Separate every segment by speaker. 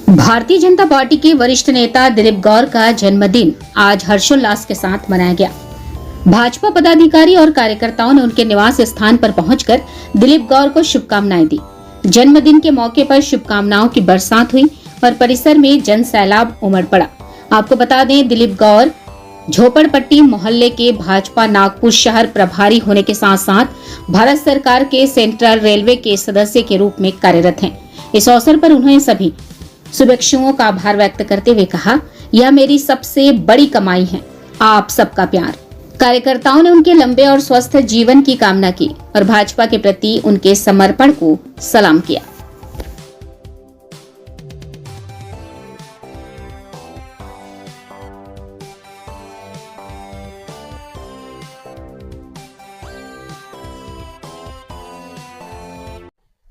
Speaker 1: Bharatiya Janata party के वरिष्ठ नेता दिलीप गौर का जन्मदिन आज हर्षोल्लास के साथ मनाया गया। भाजपा पदाधिकारी और कार्यकर्ताओं ने उनके निवास स्थान पर पहुंचकर दिलीप गौर को शुभकामनाएं दी। जन्मदिन के मौके पर शुभकामनाओं की बरसात हुई और परिसर में जन सैलाब उमड़ पड़ा। आपको बता दें, दिलीप गौर झोपड़पट्टी मोहल्ले के भाजपा नागपुर शहर प्रभारी होने के साथ साथ भारत सरकार के सेंट्रल रेलवे के सदस्य के रूप में कार्यरत हैं। इस अवसर पर उन्होंने सभी शुभेच्छुओं का आभार व्यक्त करते हुए कहा, यह मेरी सबसे बड़ी कमाई है, आप सबका प्यार। कार्यकर्ताओं ने उनके लंबे और स्वस्थ जीवन की कामना की और भाजपा के प्रति उनके समर्पण को सलाम किया।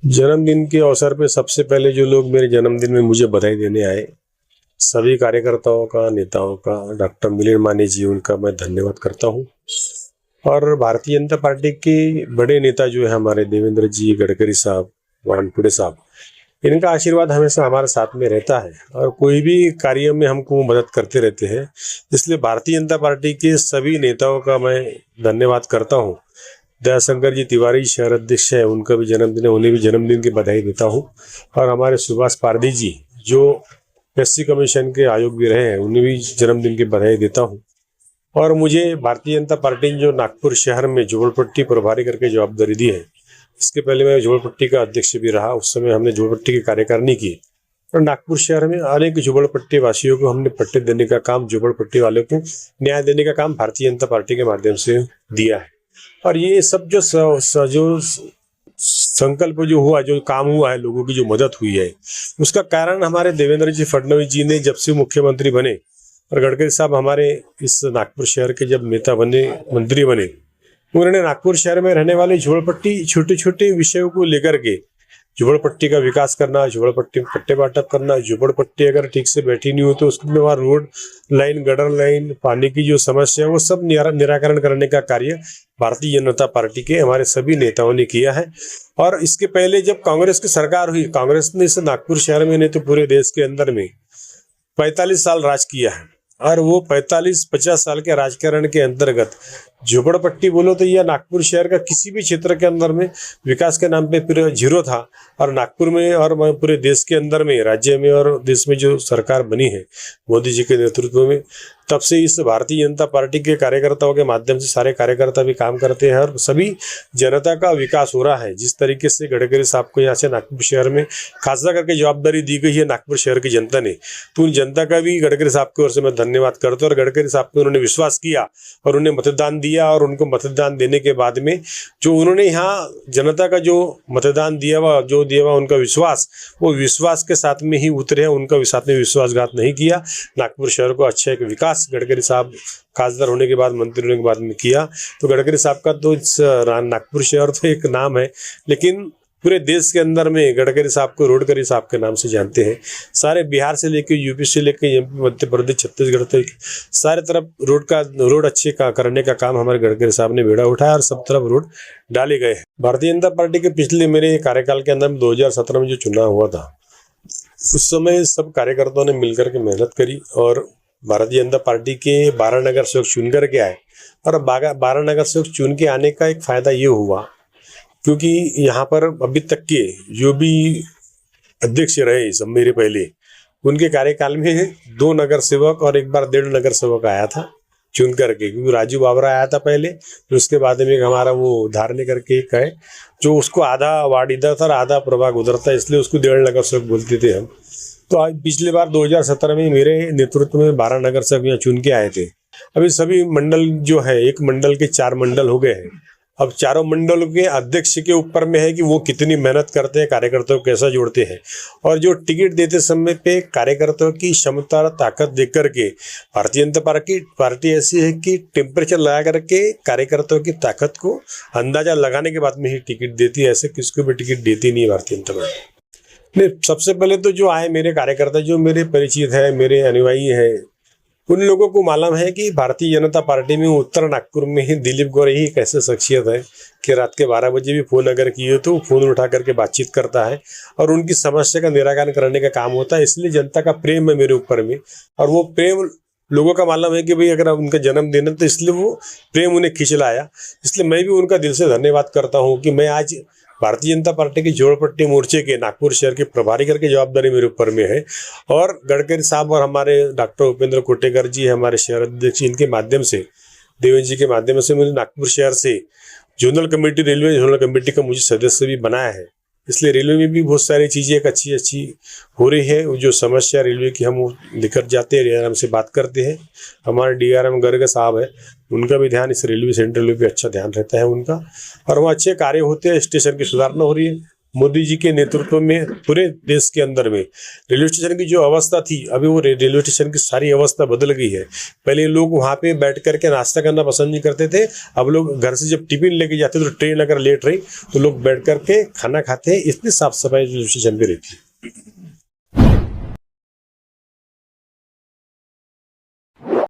Speaker 2: जन्मदिन के अवसर पे सबसे पहले जो लोग मेरे जन्मदिन में मुझे बधाई देने आए, सभी कार्यकर्ताओं का, नेताओं का, डॉक्टर मिलिंद माने जी, उनका मैं धन्यवाद करता हूं। और भारतीय जनता पार्टी के बड़े नेता जो है हमारे देवेंद्र जी, गडकरी साहब, वानखेड़े साहब, इनका आशीर्वाद हमेशा हमारे साथ में रहता है और कोई भी कार्य में हमको मदद करते रहते हैं। इसलिए भारतीय जनता पार्टी के सभी नेताओं का मैं धन्यवाद करता हूँ। दयाशंकर जी तिवारी शहर अध्यक्ष है, उनका भी जन्मदिन है, उन्हें भी जन्मदिन की बधाई देता हूं। और हमारे सुभाष पारदी जी जो एससी कमीशन के आयोग भी रहे हैं, उन्हें भी जन्मदिन की बधाई देता हूं। और मुझे भारतीय जनता पार्टी ने जो नागपुर शहर में झोपड़पट्टी प्रभारी करके जवाबदारी दी है, इसके पहले मैं झोपड़पट्टी का अध्यक्ष भी रहा। उस समय हमने झोपड़पट्टी की कार्यकारिणी की और नागपुर शहर में अनेक झोपड़पट्टी वासियों को हमने पट्टे देने का काम, झोपड़पट्टी वालों को न्याय देने का काम भारतीय जनता पार्टी के माध्यम से दिया है। और ये सब जो संकल्प जो हुआ, जो काम हुआ है, लोगों की जो मदद हुई है, उसका कारण हमारे देवेंद्र जी फडणवीस जी ने जब से मुख्यमंत्री बने और गडकरी साहब हमारे इस नागपुर शहर के जब नेता बने, मंत्री बने, उन्होंने नागपुर शहर में रहने वाले झोपड़पट्टी छोटे छोटे विषयों को लेकर के झोपड़पट्टी का विकास करना, झोपड़पट्टी में पट्टे बांटप करना, झोपड़पट्टी अगर ठीक से बैठी नहीं हो तो उसमें वहाँ रोड लाइन, गटर लाइन, पानी की जो समस्या है, वो सब निराकरण करने का कार्य भारतीय जनता पार्टी के हमारे सभी नेताओं ने किया है। और इसके पहले जब कांग्रेस की सरकार हुई, कांग्रेस ने इस नागपुर शहर में नहीं तो पूरे देश के अंदर में 45 साल राज किया है। और वो 45-50 साल के राजकारण के अंतर्गत झोपड़पट्टी बोलो तो यह नागपुर शहर का किसी भी क्षेत्र के अंदर में विकास के नाम पे पूरा जीरो था। और नागपुर में और पूरे देश के अंदर में, राज्य में और देश में जो सरकार बनी है मोदी जी के नेतृत्व में, तब से इस भारतीय जनता पार्टी के कार्यकर्ताओं के माध्यम से सारे कार्यकर्ता भी काम करते हैं और सभी जनता का विकास हो रहा है। जिस तरीके से गडकरी साहब को यहाँ से नागपुर शहर में खासदा करके जवाबदारी दी गई है नागपुर शहर की जनता ने, तो उन जनता का भी गडकरी साहब की ओर से मैं धन्यवाद करता हूँ। और गडकरी साहब को उन्होंने विश्वास किया और उन्हें मतदान दिया और उनको मतदान देने के बाद में जो उन्होंने यहाँ जनता का जो मतदान दिया हुआ, जो दिया हुआ उनका विश्वास, वो विश्वास के साथ में ही उतरे हैं। उनका साथ में विश्वासघात नहीं किया। नागपुर शहर को अच्छा एक विकास गडकरी साहब खासदार होने के बाद, मंत्री होने के बाद में किया। तो गडकरी साहब का तो नागपुर शहर तो एक नाम है, लेकिन पूरे देश के अंदर में गडकरी साहब को रोडकरी साहब के नाम से जानते हैं। सारे बिहार से लेके यूपी से लेके एमपी, मध्य प्रदेश, छत्तीसगढ़ तक सारे तरफ रोड अच्छे करने का काम हमारे गडकरी साहब ने बेड़ा उठाया और सब तरफ रोड डाले गए हैं। भारतीय जनता पार्टी के पिछले मेरे कार्यकाल के अंदर 2017 में जो चुनाव हुआ था, उस समय सब कार्यकर्ताओं ने मिलकर के मेहनत करी और भारतीय जनता पार्टी के 12 नगर सेवक चुन करके आए। और 12 नगर सेवक चुन के आने का एक फायदा ये हुआ क्योंकि यहाँ पर अभी तक के जो भी अध्यक्ष रहे सब मेरे पहले, उनके कार्यकाल में 2 नगर सेवक और एक बार 1.5 नगर सेवक आया था चुन करके, क्योंकि राजू बाबरा आया था पहले, फिर उसके बाद में हमारा वो धारने करके एक है जो उसको आधा वार्ड इधर था और आधा प्रभाग उधर था, इसलिए उसको 1.5 नगर सेवक बोलते थे हम। तो आज पिछले बार 2017 में मेरे नेतृत्व में 12 नगर सेवक यहाँ चुन के आए थे। अभी सभी मंडल जो है, एक मंडल के 4 मंडल हो गए हैं। अब चारों मंडलों के अध्यक्ष के ऊपर में है कि वो कितनी मेहनत करते हैं, कार्यकर्ताओं को कैसा जोड़ते हैं। और जो टिकट देते समय पे कार्यकर्ताओं की क्षमता और ताकत देख करके भारतीय जनता पार्टी ऐसी है कि टेम्परेचर लगा करके कार्यकर्ताओं की ताकत को अंदाजा लगाने के बाद में ही टिकट देती है। ऐसे किसको भी टिकट देती नहीं है भारतीय जनता पार्टी। नहीं, सबसे पहले तो जो आए मेरे कार्यकर्ता, जो मेरे परिचित है, मेरे अनुयायी है, उन लोगों को मालूम है कि भारतीय जनता पार्टी में उत्तर नागपुर में ही दिलीप गौर ही एक ऐसे शख्सियत है कि रात के 12 बजे भी फोन अगर किए तो फोन उठा करके बातचीत करता है और उनकी समस्या का निराकरण करने का काम होता है। इसलिए जनता का प्रेम है मेरे ऊपर में, और वो प्रेम लोगों का मालूम है कि भाई अगर उनका जन्मदिन है तो इसलिए वो प्रेम उन्हें खींच लाया। इसलिए मैं भी उनका दिल से धन्यवाद करता हूँ कि मैं आज भारतीय जनता पार्टी की जोड़पट्टी मोर्चे के नागपुर शहर के प्रभारी करके जवाबदारी मेरे ऊपर में है, और गडकरी साहब और हमारे डॉक्टर उपेंद्र कोटेकर जी हमारे शहर अध्यक्ष, इनके माध्यम से, देवेंद्र जी के माध्यम से मुझे नागपुर शहर से zonal committee, railway zonal committee का मुझे सदस्य भी बनाया है। इसलिए रेलवे में भी बहुत सारी चीज़ें एक अच्छी हो रही है। जो समस्या रेलवे की हम लेकर जाते हैं, डीआरएम से बात करते हैं। हमारे डीआरएम गर्ग साहब है, उनका भी ध्यान इस रेलवे सेंट्रल रेलवे पे अच्छा ध्यान रहता है उनका, और वहाँ अच्छे कार्य होते हैं। स्टेशन की सुधारना हो रही है मोदी जी के नेतृत्व में। पूरे देश के अंदर में रेलवे स्टेशन की जो अवस्था थी, अभी वो रेलवे स्टेशन की सारी अवस्था बदल गई है। पहले लोग वहाँ पे बैठ करके नाश्ता करना पसंद नहीं करते थे, अब लोग घर से जब टिफिन लेके जाते तो ट्रेन अगर लेट रही तो लोग बैठ करके खाना खाते हैं। इतनी साफ सफाई रेलवे स्टेशन पे रहती है।